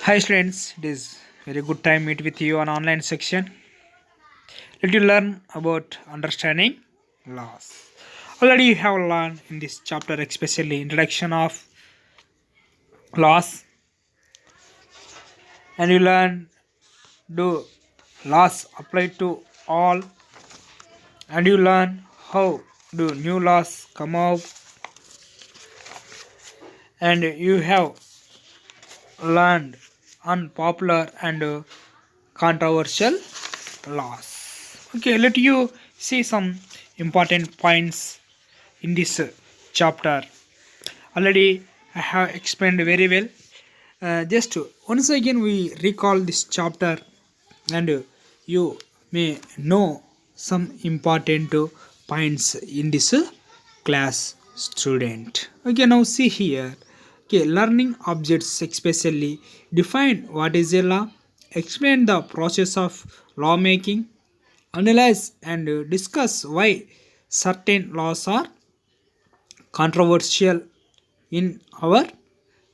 Hi students, it is very good time meet with you on online section. Let you learn about understanding laws. Already you have learned in this chapter, especially introduction of laws, and you learn do laws apply to all, and you learn how do new laws come out, and you have learned unpopular and controversial laws. Okay, let you see some important points in this chapter. Already I have explained very well. Just once again we recall this chapter, and you may know some important points in this class, student. Okay, now see here. Okay, learning objects especially define what is a law, explain the process of lawmaking, analyze and discuss why certain laws are controversial in our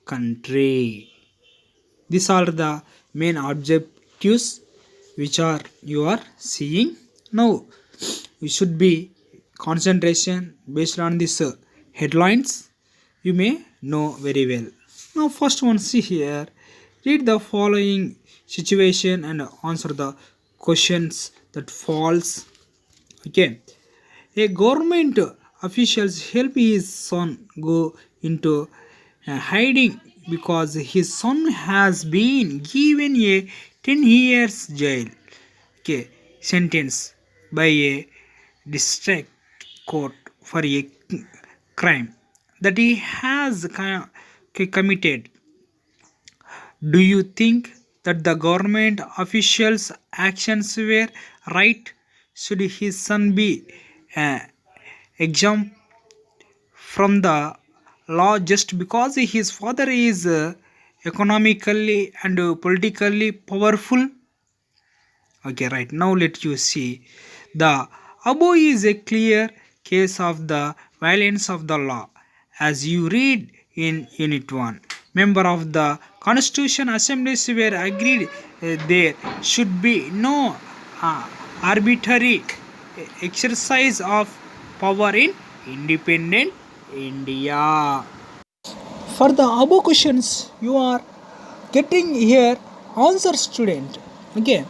country. These are the main objectives which are you are seeing. Now we should be concentration based on these headlines. You may know very well. Now first one, see here. Read the following situation and answer the questions that falls. Okay. A government officials help his son go into hiding because his son has been given a 10 years jail, okay, sentence by a district court for a crime that he has committed. Do you think that the government officials' actions were right? Should his son be uh, exempt from the law just because his father is economically and politically powerful? Okay, right now let you see. The above is a clear case of the violence of the law, as you read in Unit 1. Member of the Constitution Assemblies were agreed there should be no arbitrary exercise of power in independent India. For the above questions, you are getting here answer, student. Okay.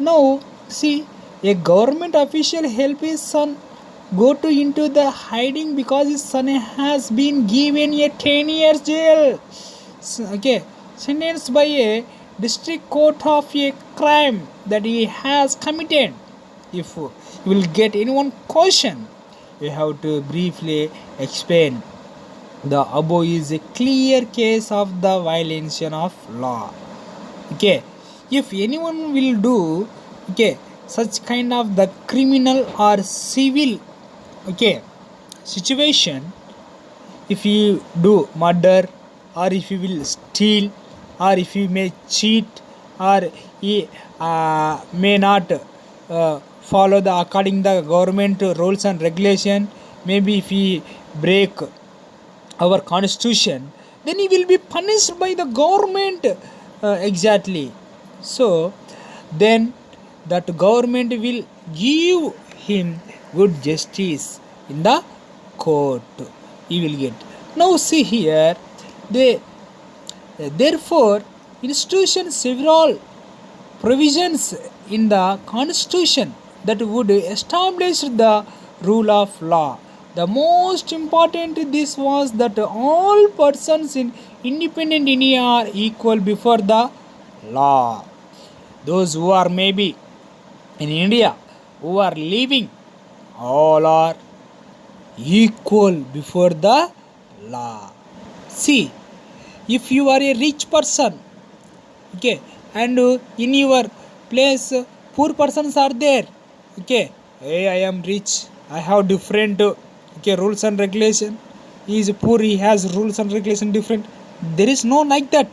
Now see, a government official help his son go to into the hiding because his son has been given a 10 years jail. Okay, sentenced by a district court of a crime that he has committed. If you will get any one question, you have to briefly explain. The above is a clear case of the violation of law. Okay, if anyone will do, okay, such kind of the criminal or civil, okay, situation, if you do murder, or if you will steal, or if you may cheat, or he may not follow the according the government rules and regulation, maybe if he break our constitution, then he will be punished by the government, exactly. So then that government will give him good justice in the court, he will get. Now see here, they therefore institution several provisions in the constitution that would establish the rule of law. The most important this was that all persons in independent India are equal before the law. Those who are maybe in India who are living, all are equal before the law. See, if you are a rich person, okay, and in your place poor persons are there, okay, hey, I am rich, I have different okay rules and regulation. He is poor, he has rules and regulation different. There is no like that.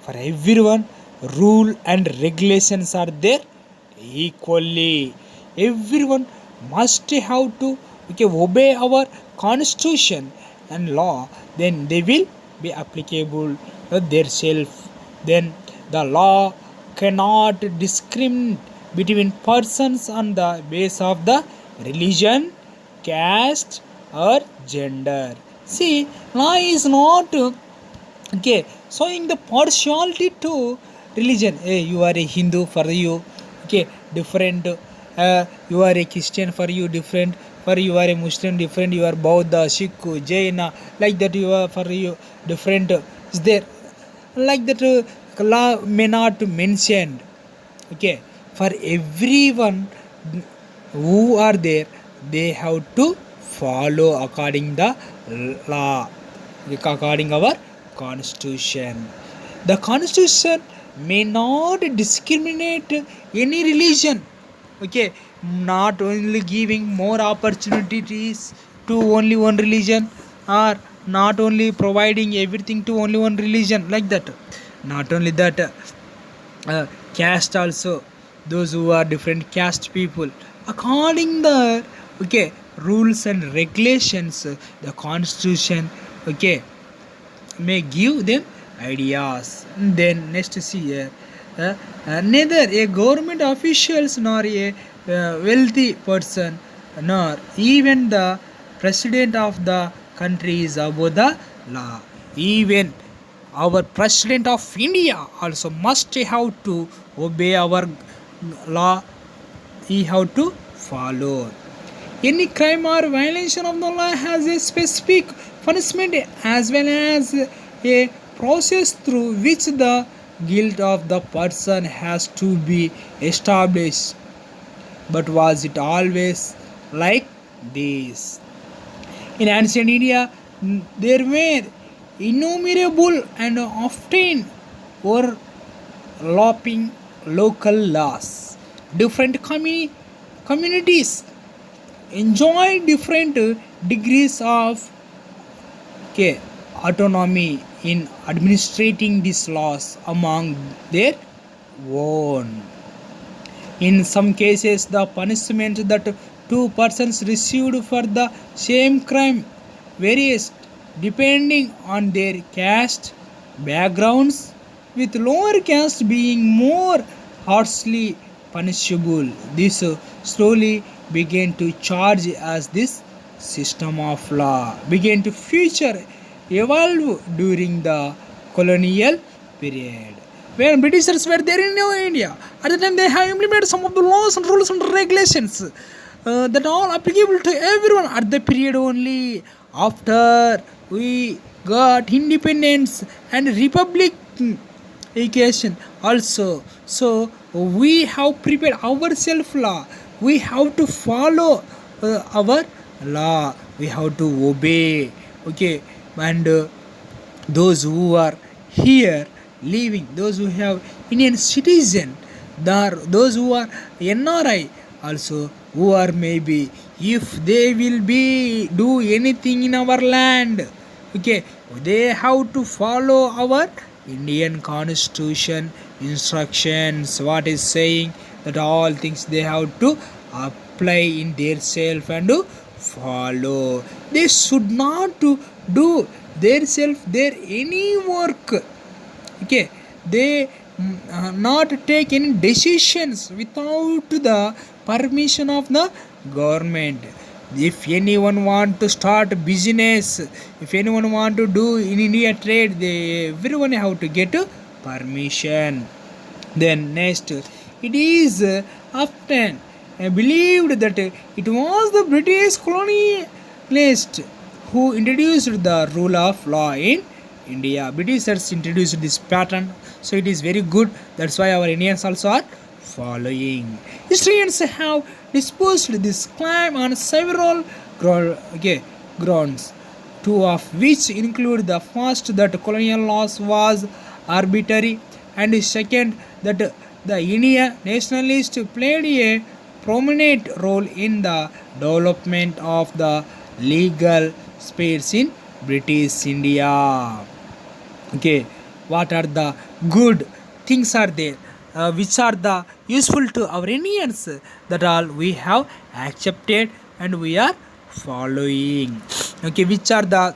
For everyone, rule and regulations are there equally. Everyone must have to, okay, obey our constitution and law, then they will be applicable their self. Then The law cannot discriminate between persons on the basis of the religion, caste, or gender. See, law is not okay showing the partiality to religion. Hey, you are a Hindu, for you okay different, you are a Christian, for you different, for you are a Muslim different, you are Buddha, Sikh, Jaina, like that, you are for you different, is there like that, law may not mentioned. Okay, for everyone who are there, they have to follow according the law, according our constitution. The constitution may not discriminate any religion. Okay, not only giving more opportunities to only one religion, or not only providing everything to only one religion, like that. Not only that, caste also, those who are different caste people, according the okay rules and regulations, the constitution okay may give them ideas. Then next see here, neither a government officials nor a wealthy person nor even the president of the country is above the law. Even our president of India also must have to obey our law. He have to follow. Any crime or violation of the law has a specific punishment as well as a process through which the guilt of the person has to be established. But was it always like this? In ancient India, there were innumerable and often overlapping local laws. Different communities enjoy different degrees of okay, autonomy in administrating these laws among their own. In some cases, the punishment that two persons received for the same crime varies depending on their caste backgrounds, with lower caste being more harshly punishable. This slowly began to charge as this system of law began to future evolve during the colonial period. When Britishers were there in India, at the time they have implemented some of the laws and rules and regulations that all applicable to everyone at the period only after we got independence and republic education also. So we have prepared ourselves law. We have to follow our law. We have to obey. Okay, and those who are here living, those who have Indian citizen, those who are NRI also, who are maybe if they will be do anything in our land, okay, they have to follow our Indian constitution instructions, what is saying, that all things they have to apply in their self and to follow. They should not to do their self their any work. Okay, they not take any decisions without the permission of the government. If anyone want to start business, if anyone want to do in India trade, they everyone have to get permission. Then next, it is often believed that it was the British colonialists who introduced the rule of law in India. Britishers introduced this pattern, so it is very good. That's why our Indians also are following. Historians have disposed this claim on several grounds, two of which include the first that colonial laws was arbitrary, and second that the Indian nationalists played a prominent role in the development of the legal space in British India. Okay, what are the good things are there, which are the useful to our Indians, that all we have accepted and we are following. Okay, which are the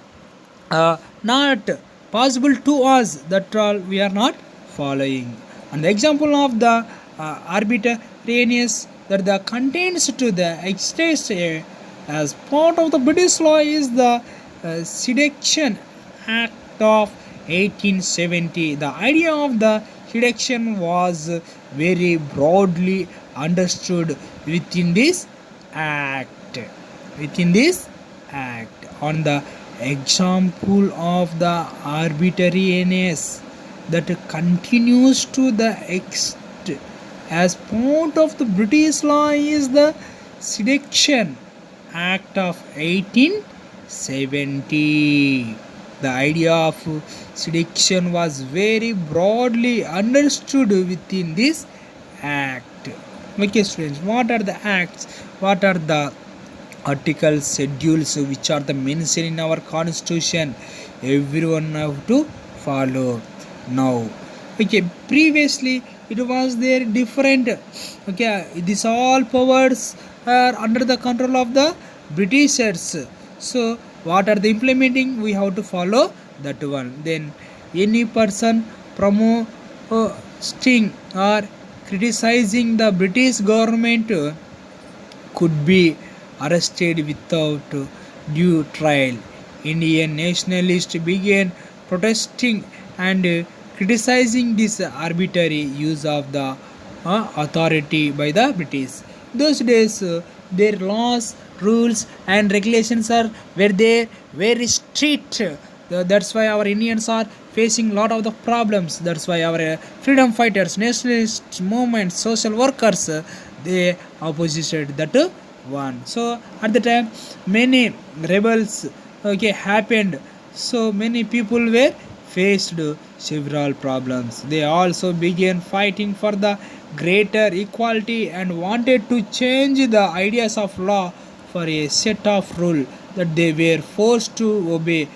not possible to us, that all we are not following. And the example of the arbitrariness that the contains to the extent as part of the British law is the Sedition Act of 1870. The idea of the sedition was very broadly understood within this act. Within this act, on the example of the arbitrariness that continues to the extent as part of the British law is the Sedition Act of 1870. The idea of sedition was very broadly understood within this act. Okay, students, what are the acts? What are the articles, schedules which are the mentioned in our constitution? Everyone have to follow now. Okay, previously it was there different. Okay, these all powers are under the control of the Britishers. So what are the implementing? We have to follow that one. Then any person promoting or criticizing the British government could be arrested without due trial. Indian nationalists began protesting and criticizing this arbitrary use of the authority by the British. Those days, their laws, rules, and regulations were there very strict. That's why our Indians are facing lot of the problems. That's why our freedom fighters, nationalist movements, social workers, they opposed that one. So at the time, many rebels happened. So many people were faced several problems. They also began fighting for the greater equality and wanted to change the ideas of law for a set of rules that they were forced to obey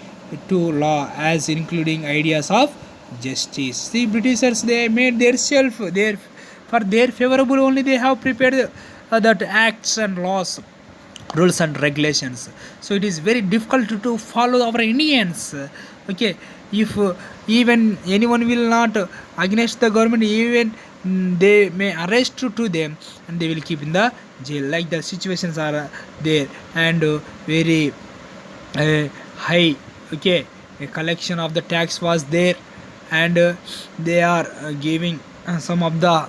to law, as including ideas of justice. The Britishers, they made their self their for their favorable only they have prepared that acts and laws, rules and regulations. So it is very difficult to follow our Indians. Okay, if even anyone will not against the government, even they may arrest to them and they will keep in the jail. Like the situations are there, and very high. Okay, a collection of the tax was there, and they are giving some of the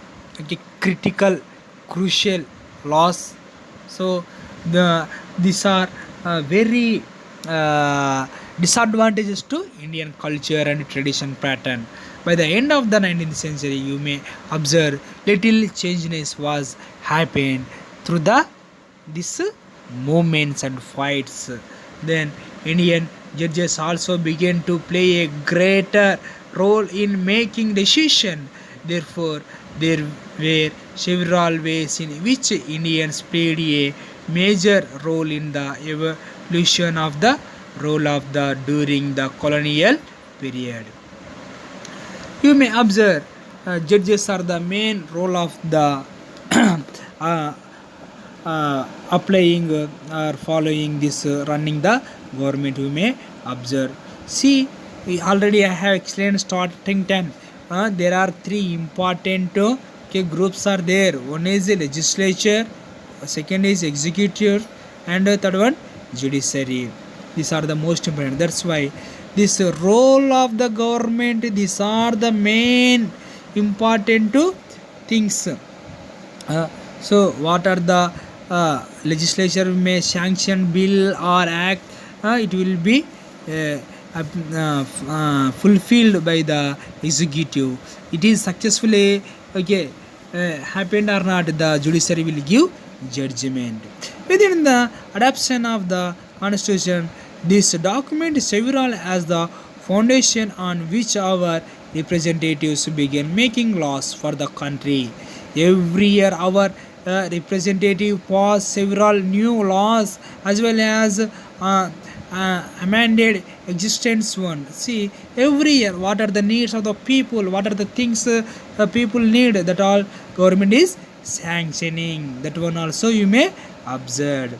critical, crucial laws. So these are very disadvantages to Indian culture and tradition pattern. By the end of the 19th century, you may observe little changes was happened through the this movements and fights. Then Indian judges also began to play a greater role in making decision. Therefore, there were several ways in which Indians played a major role in the evolution of the role of the during the colonial period. You may observe judges are the main role of the applying or following this running the government. You may observe. See, already I have explained starting time. There are three important groups are there. One is the legislature, second is executive, and third one judiciary. These are the most important. That's why this role of the government, these are the main important things. So what are the legislature may sanction bill or act, it will be fulfilled by the executive. It is successfully happened or not, the judiciary will give judgment. Within the adoption of the constitution, this document several as the foundation on which our representatives began making laws for the country. Every year our representative pass several new laws as well as amended existence one. See, every year what are the needs of the people, what are the things the people need, that all government is sanctioning. That one also you may observe.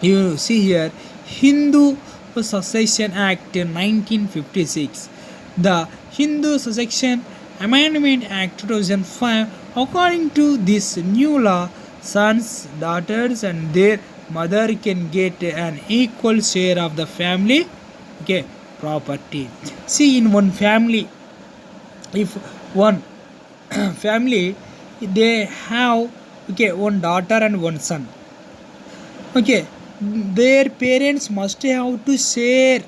You see here, Hindu Succession Act 1956. The Hindu Succession Amendment Act 2005. According to this new law, sons, daughters, and their mother can get an equal share of the family, okay, property. See, in one family, if one family they have, okay, one daughter and one son, okay, their parents must have to share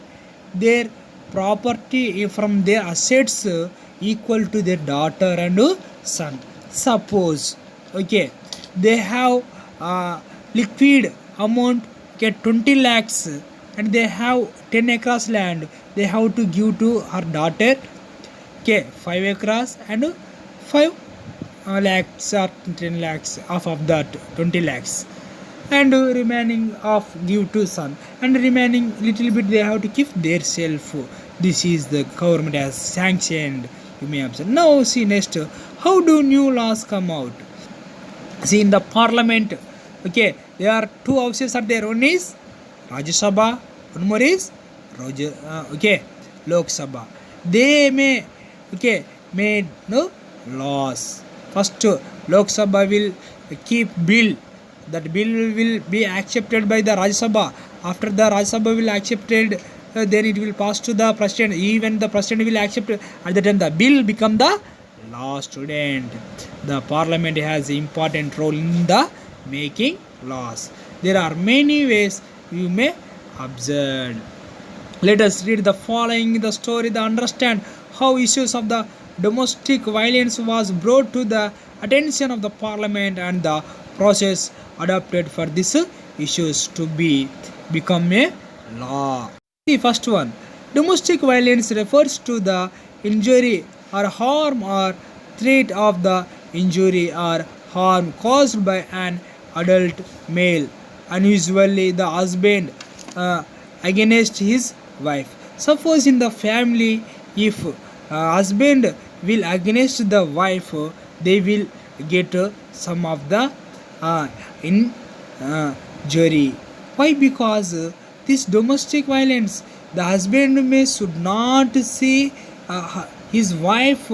their property from their assets equal to their daughter and son. Suppose, okay, they have liquid amount, okay, 20 lakhs, and they have 10 acres land, they have to give to her daughter, okay, 5 acres and 5 lakhs or 10 lakhs of that 20 lakhs, and remaining of give to son, and remaining little bit they have to keep their self. This is the government has sanctioned, you may observe. Now see next, how do new laws come out? See, in the parliament, okay, there are two houses are there. One is Rajya Sabha, one more is okay, Lok Sabha. They may, okay, made no laws. First, Lok Sabha will keep bill. That bill will be accepted by the Rajya Sabha. After the Rajya Sabha will accepted, then it will pass to the president. Even the president will accept. At the time, the bill become the law. Student, the parliament has important role in the making laws. There are many ways you may observe. Let us read the following the story to understand how issues of the domestic violence was brought to the attention of the parliament and the process adopted for these issues to be become a law. The first one, domestic violence refers to the injury or harm or threat of the injury or harm caused by an adult male, unusually the husband, against his wife. Suppose in the family, if husband will against the wife, they will get some of the in jury. Why? Because this domestic violence, the husband may should not see his wife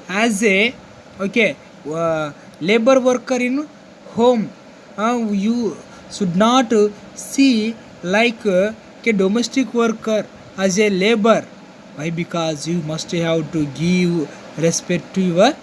as a, okay, labor worker in home. You should not see like a domestic worker as a labor. Why? Because you must have to give respect to your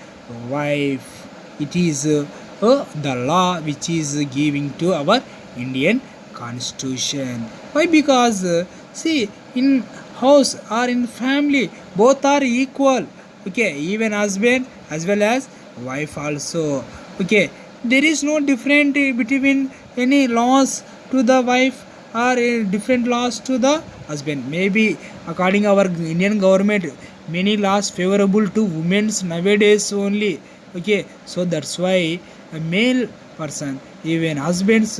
wife. It is the law which is giving to our Indian constitution. Why? Because see, in house or in family both are equal, okay, even husband as well as wife also, okay, there is no different between any laws to the wife or different laws to the husband. Maybe according our Indian government, many laws favorable to women nowadays only, okay, so that's why a male person, even husbands,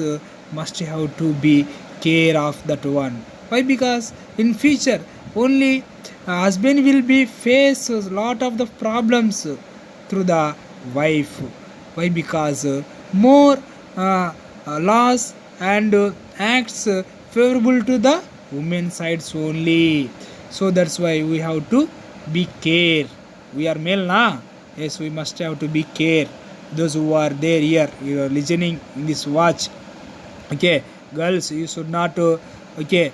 must have to be care of that one. Why? Because in future only husband will be face a lot of the problems through the wife. Why? Because more laws and acts favorable to the women sides only. So that's why we have to be care. We are male na, yes, we must have to be care. Those who are there here, you are listening in this watch, okay, girls, you should not okay,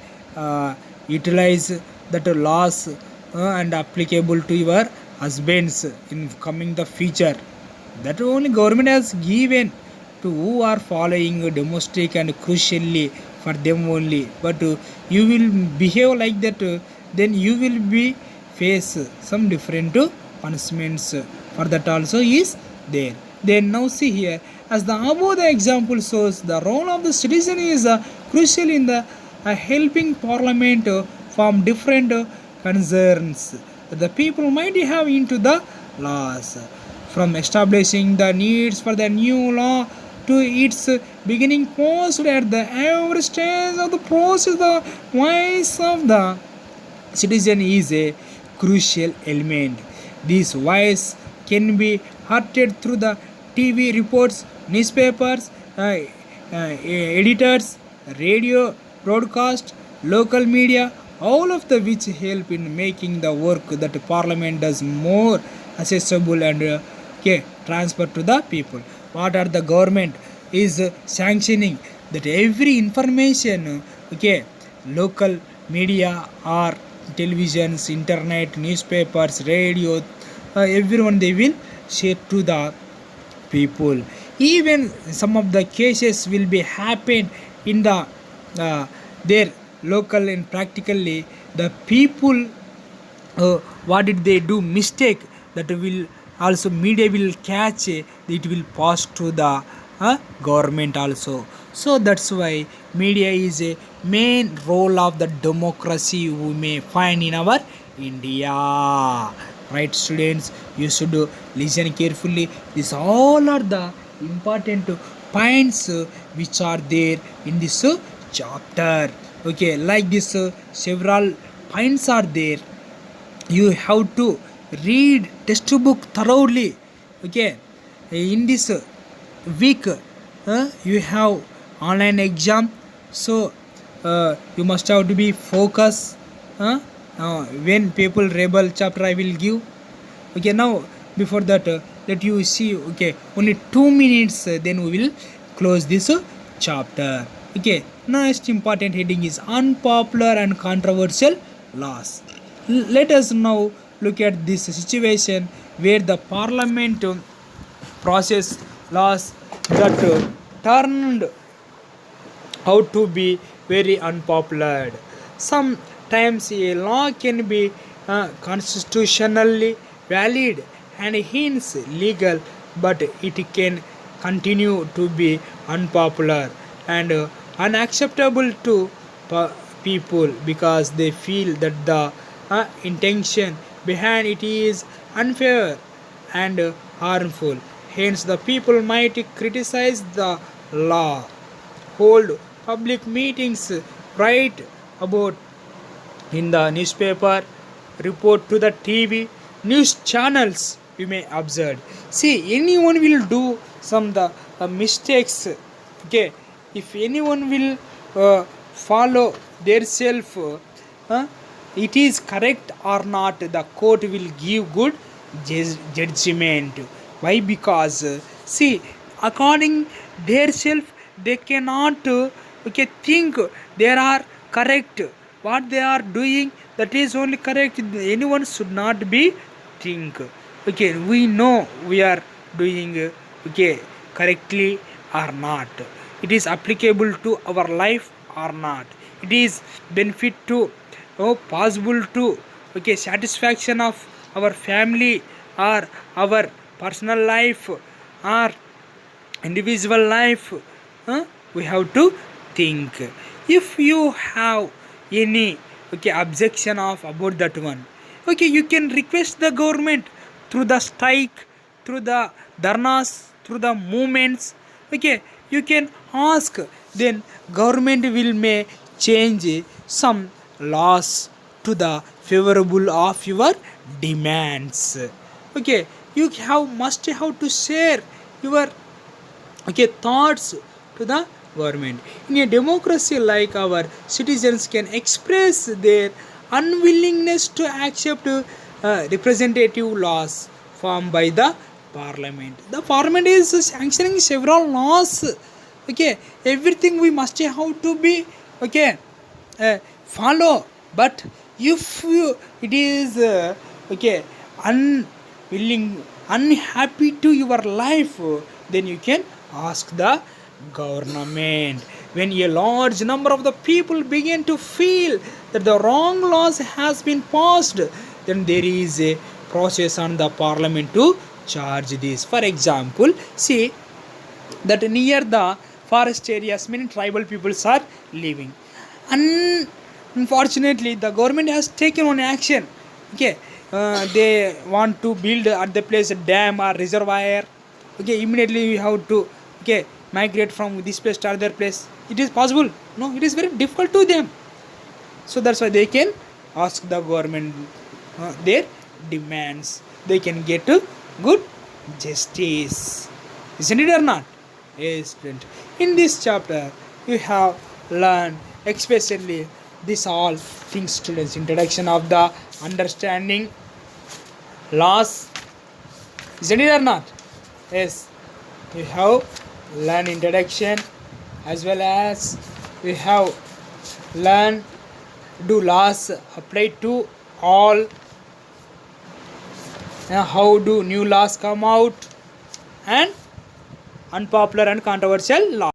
utilize that laws and applicable to your husbands in coming the future. That only government has given to who are following domestic and crucially for them only. But you will behave like that, then you will be face some different punishments. For that also is there. Then now see here, as the above the example shows, the role of the citizen is crucial in the helping parliament from different concerns that the people might have into the laws, from establishing the needs for the new law to its beginning posted at the every stage of the process. The voice of the citizen is a crucial element. This voice can be heard through the TV reports, newspapers, editors, radio broadcast, local media, all of the which help in making the work that parliament does more accessible and transfer to the people. What are the government is sanctioning that every information, local media or televisions, internet, newspapers, radio, everyone they will share to the people. Even some of the cases will be happened in the their local and practically the people what did they do mistake that will also media will catch, it will pass to the government also. So that's why media is a main role of the democracy we may find in our India. Right, students, you should listen carefully. These all are the important points which are there in this chapter. Okay, like this several points are there. You have to read textbook thoroughly. Okay, in this week you have online exam, so you must have to be focused. When people rebel chapter I will give. Okay, now before that let you see. Okay, only 2 minutes, then we will close this chapter. Okay, next important heading is unpopular and controversial laws. Let us now look at this situation where the parliament process laws that turned out to be very unpopular. Sometimes a law can be constitutionally valid and hence legal, but it can continue to be unpopular and unacceptable to people because they feel that the intention behind it is unfair and harmful. Hence, the people might criticize the law, hold public meetings, write about in the newspaper, report to the TV, news channels. We may observe. See, anyone will do some the mistakes. Okay, if anyone will follow their self, it is correct or not, the court will give good judgment. Why? Because see, according their self, they cannot think they are correct. What they are doing, that is only correct. Anyone should not be think. Okay, we know we are doing correctly or not. It is applicable to our life or not. It is benefit to possible to satisfaction of our family or our personal life or individual life. We have to think. If you have any objection of about that one, you can request the government through the strike, through the dharnas, through the movements. You can ask, then government will may change some laws to the favorable of your demands. You must have to share your thoughts to the government. In a democracy like our, citizens can express their unwillingness to accept representative laws formed by the parliament. The parliament is sanctioning several laws. Everything we must have to be follow. But if it is unwilling, unhappy to your life, then you can ask the government. When a large number of the people begin to feel that the wrong laws has been passed, then there is a process on the parliament to charge this. For example, see that near the forest areas many tribal peoples are living. Unfortunately, the government has taken one action. They want to build at the place a dam or reservoir. Immediately we have to migrate from this place to other place. It is possible? No, it is very difficult to them. So that's why they can ask the government their demands. They can get good justice. Isn't it or not? Yes, student. In this chapter, you have learned especially this all things, students. Introduction of the understanding laws, Isn't it or not? Yes. We have learned introduction as well as we have learned do laws apply to all, how do new laws come out, and unpopular and controversial laws.